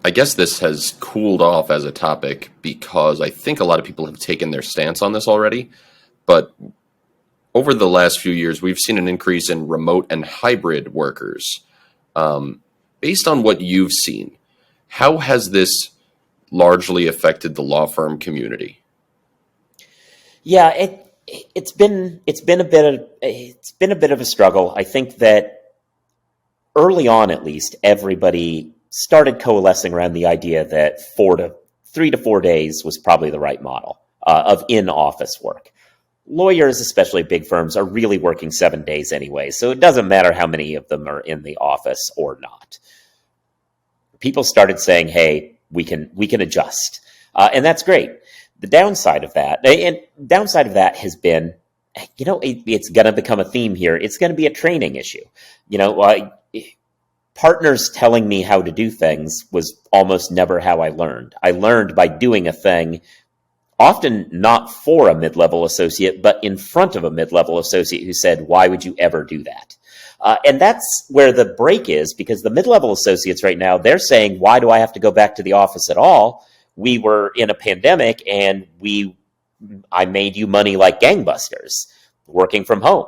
I guess this has cooled off as a topic because I think a lot of people have taken their stance on this already. But over the last few years, we've seen an increase in remote and hybrid workers. Um, Based on what you've seen, how has this largely affected the law firm community? Yeah, it's been a bit of a struggle. I think that early on, at least, everybody started coalescing around the idea that 3 to 4 days was probably the right model of in-office work. Lawyers, especially big firms, are really working 7 days anyway, so it doesn't matter how many of them are in the office or not. People started saying, "Hey, we can adjust," and that's great. The downside of that has been, it's going to become a theme here. It's going to be a training issue. You know, partners telling me how to do things was almost never how I learned. I learned by doing a thing, often not for a mid-level associate, but in front of a mid-level associate who said, "Why would you ever do that?" And that's where the break is, because the mid-level associates right now, they're saying, "Why do I have to go back to the office at all? We were in a pandemic and I made you money like gangbusters working from home."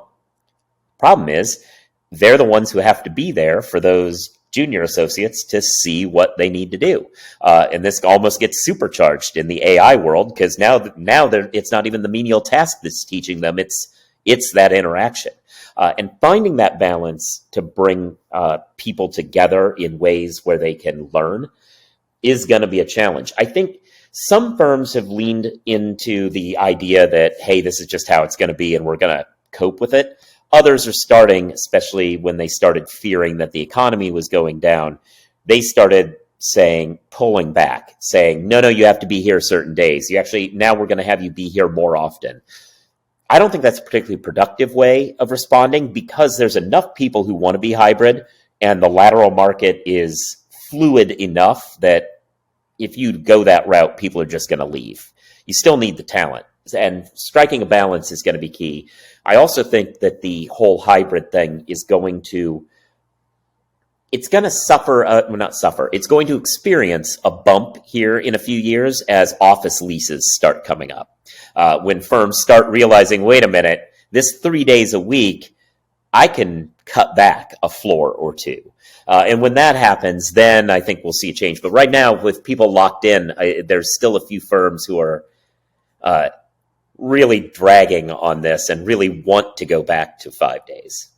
Problem is, they're the ones who have to be there for those junior associates to see what they need to do. And this almost gets supercharged in the AI world, because now it's not even the menial task that's teaching them, it's that interaction. And finding that balance to bring people together in ways where they can learn is going to be a challenge. I think some firms have leaned into the idea that, hey, this is just how it's going to be and we're going to cope with it. Others are starting, especially when they started fearing that the economy was going down, they started pulling back, saying, no, you have to be here certain days. Now we're going to have you be here more often. I don't think that's a particularly productive way of responding, because there's enough people who want to be hybrid, and the lateral market is fluid enough that if you go that route, people are just going to leave. You still need the talent, and striking a balance is going to be key. I also think that the whole hybrid thing is going to suffer, it's going to experience a bump here in a few years as office leases start coming up. When firms start realizing, wait a minute, this 3 days a week, I can cut back a floor or two. And when that happens, then I think we'll see a change. But right now, with people locked in, there's still a few firms who are really dragging on this and really want to go back to 5 days.